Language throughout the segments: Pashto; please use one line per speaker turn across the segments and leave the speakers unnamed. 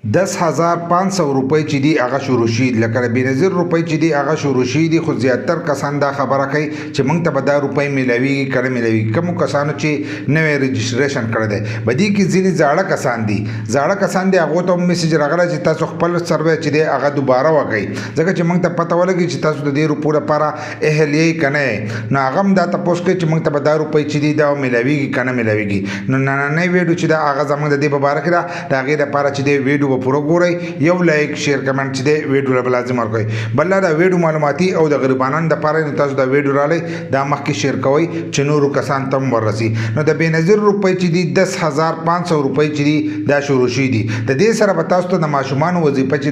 10,500 روپۍ چې دی هغه شروع شي لکه بېنظیر روپۍ چې دی هغه شروع شي دي خو زیاتر کسان دا خبره کوي چې موږ ته به دا روپۍ میلاویږي که نه میلاویږي کومو کسانو چې نوی رجسټریشن کړی دی په دې کې ځینې زاړه کسان دي هغو ته هم میسج راغلی چې تاسو خپل سروی چې دی هغه دوباره وکړئ ځکه چې موږ ته پته ولګي چې تاسو د دې روپو لپاره اهلیه که نه نو هغه هم دا تپوس کوي چې موږ ته به دا روپۍ چې دي دا میلاویږي که نه میلاویږي نو نننۍ ویډیو چې دا هغه زموږ د دې په باره کې ده د هغې دپاره چې دی ویډیو به پوره ګورئ یو لایک شیر کمنټ چې دی ویډیو له لازم ورکوئ بل دا ویډیو معلوماتي او د غریبانو دپاره نو تاسو دا ویډیو رالی دا مخکې شیر کوئ چې نورو کسان ته هم وررسي نو د بېنظیر روپۍ چې دي 10,500 روپۍ چې دي دا شروع شوي دي د دې سره به تاسو ته د ماشومانو وظیفه چې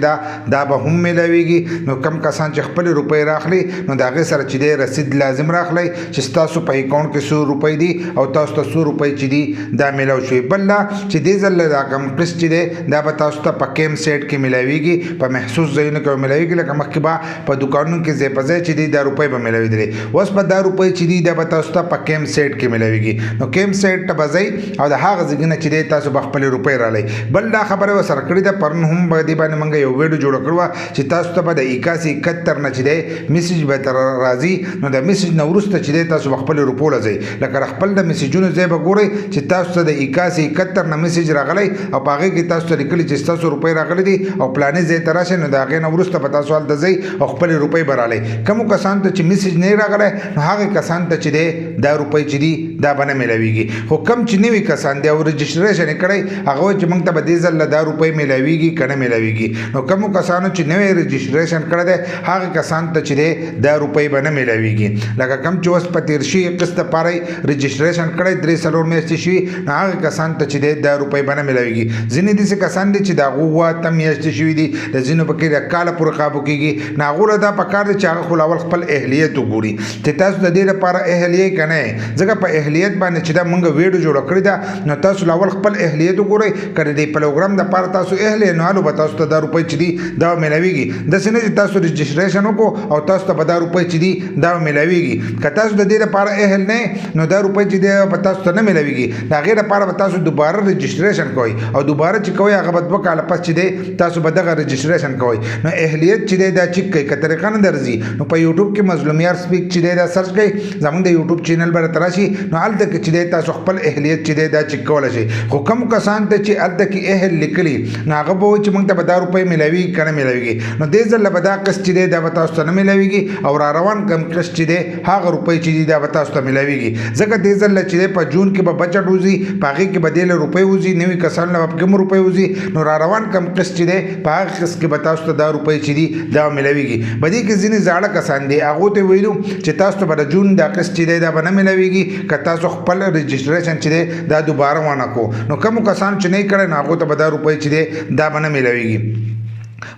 دا به هم میلاویږي نو کم کسان چې خپلې روپۍ راخلي نو د هغې سره چې دی رسید لازم راخلی چې ستاسو په اکاونټ کې 100 روپۍ دي او تاسو ته 100 روپۍ چې دي دا میلاو شوي بل دا چې دې ځل دا کم قسط چې دی دا به تاسو ته په کیم سیټ کې میلاویږي په محسوس ځایونو کې میلاویږي لکه مخکې به په دوکانونو کې ځای په ځای چې دی دا روپۍ به میلاوېدلې اوس به دا روپۍ چې دي دا به تاسو ته په کیم سیټ کې میلاویږي نو کیم سیټ ته به ځئ او د هغه ځای نه چې دی تاسو به خپلې روپۍ رالی بل دا خبره ورسره کړې ده پرون هم به دې باندې موږ یو ویډیو جوړه کړې وه چې تاسو ته به د 8171 نه چې دی میسج به تر راځي نو د میسج نه وروسته چې دی تاسو به خپلې روپو له ځئ لکه خپل د میسجونو ځای به ګورئ چې تاسو ته د 8171 نه میسج راغلی او په هغې کې تاسو ته لیکلي چې ستاسو روپۍ راغلي دي او پلانې ځای ته راشئ نو د هغې نه وروسته به تاسو هلته ځئ او خپلې روپۍ به رالی کومو کسانو ته چې میسج نه راغلی نو هغې کسانو ته چې دی دا روپۍ چې دي دا به نه میلاویږي خو کم چې نوي کسان دي او رجسټریشن یې کړی هغه وایي چې موږ ته به دې ځل دا روپۍ میلاویږي که نه میلاویږي نو کومو کسانو چې نوی رجسټریشن کړی دی هغې کسانو ته چې دی دا روپۍ به نه میلاویږي لکه کم چې اوس په تېر شوي قسط دپاره یې رجسټریشن کړی 3-4 میاشتې شوي نو هغې کسانو ته چې دی دا روپۍ به نه میلاویږي ځینې داسې کسان دي چې د هغو 8 میاشتې شوي دي د ځینو پکې د کاله پورې قابو کېږي نو هغو له دا پکار دی چې هغه خو اول خپل اهلیت وګوري چې تاسو د دې لپاره اهلیه که نه ځکه په اهلیت باندې چې دا موږ ویډیو جوړه کړې ده نو تاسو له اول خپل اهلیت وګورئ که د دې پروګرام دپاره تاسو اهلیه نو هلو به تاسو ته دا روپۍ چې دي دا میلاویږي داسې نه چې تاسو رجسټریشن وکړو او تاسو ته به دا روپۍ چې دي دا میلاویږي که تاسو د دې لپاره اهل نه نو دا روپۍ چې دی به تاسو ته نه میلاویږي د هغې لپاره به تاسو دوباره رجسټریشن کوئ او دوباره چې کوئ هغه به 2 کاله پس چې دی تاسو به دغه رجسټریشن کوئ نو اهلیت چې دی دا چیک کوئ که طریقه نه درځي نو په یوټیوب کې مظلوم یار سپیک چې دی دا سرچ کوئ زموږ د یوټیوب چینل به راته راشي نو هلته کې چې دی تاسو خپل اهلیت چې دی دا چیک کولی شئ خو کوم کسان ته چې هلته کې اهل لیکلي نو هغه به وایي چې موږ ته به دا روپۍ میلاویږي که نه میلاویږي نو دې ځل به دا قسط چې دی دا به تاسو ته نه میلاویږي او را روان کم قسط چې دی هغه روپۍ چې دي دا به تاسو ته میلاویږي ځکه دې ځل چې دی په جون کې به بجټ وځي په هغې کې به دې له روپۍ وځي نوي کسانو له به کم روپۍ وځي نو را روان کم قسط چې دی په هغه قسط کې به تاسو ته دا روپۍ چې دي دا میلاویږي په دې کې ځینې زاړه کسان دي هغو ته ویلو چې تاسو ته به د جون دا قسط چې دی دا به نه میلاویږي که تاسو خپل رجسټریشن چې دی دا دوباره ونه کړو نو کومو کسانو چې نه یې کړی نو هغو ته به دا روپۍ چې دی دا به نه میلاویږي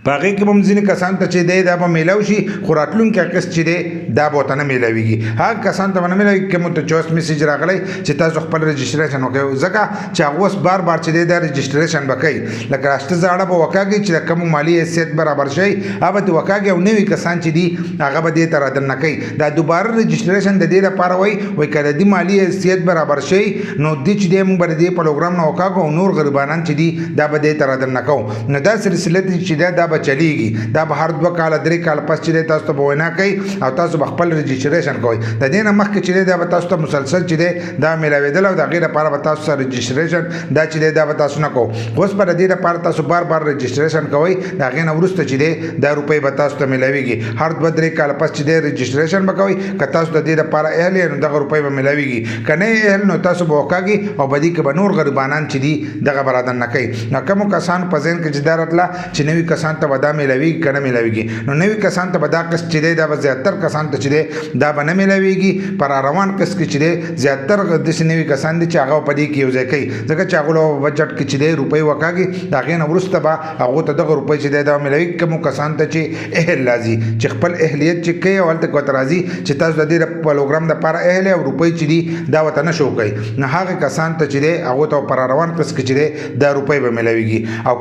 په هغې کې به هم ځینې کسانو ته چې دی دا به میلاو شي خو راتلونکی قسط چې دی دا به ورته نه میلاویږي هغه کسانو ته به نه میلاویږي کومو ته چې اوس میسج راغلی چې تاسو خپل رجسټریشن وکړئ ځکه چې هغه اوس بار بار چې دی دا رجسټریشن به کوي لکه راشته زاړه به وکاږي چې د کومو مالي حیثیت برابر شي هغه به ترې وکاږي او نوي کسان چې دي هغه به دې ته رادننه کوي دا دوباره رجسټریشن د دې لپاره وایي که د دې مالي حیثیت برابر شي نو دې چې دی موږ به د دې پروګرام نه وکاږو او نور غریبانان چې دي دا به دې ته رادننه کوو نو دا سلسله چې دا به چلیږي دا به هر 2 کاله 3 کاله پس چې دی تاسو ته به وینا کوي او تاسو به خپل رجسټریشن کوئ د دې نه مخکې چې دی دا به تاسو ته مسلسل چې دی دا میلاوېدل او د هغې لپاره به تاسو سره رجسټریشن دا چې دی دا به تاسو نه کوو اوس به د دې لپاره تاسو بار بار رجسټریشن کوئ د هغې نه وروسته چې دی دا روپۍ به تاسو ته میلاویږي هر 2-3 کاله پس چې دی رجسټریشن به کوئ که تاسو د دې لپاره اهل یې نو دغه روپۍ به میلاویږي که نه یې اهل نو تاسو به وکاږي او بدي کې به نور غریبانان چې دي دغه به رادننه کوي نو کومو کسانو په ذهن کې چې دا راتله چې نوي کسانو ته به دا میلاویږي که نه میلاویږي نو نوي کسانو ته به دا قسط چې دی دا به زیاتر کسانو ته چې دی دا به نه میلاویږي په را روان قسط کې چې دی زیاتر داسې نوي کسان دي چې هغه په دې کې یو ځای کوي ځکه چې هغو له بجټ کې چې دی روپۍ وکاږي د هغې نه وروسته به هغو ته دغه روپۍ چې دی دا میلاویږي کومو کسانو ته چې اهل راځي چې خپل اهلیت چې کوي او هلته کې ورته راځي چې تاسو د دې پروګرام دپاره اهل او روپۍ چې دي دا ورته نه شو کوي نو هغه کسانو ته چې دی هغو ته په را روان قسط کې چې دی دا روپۍ به میلاویږي او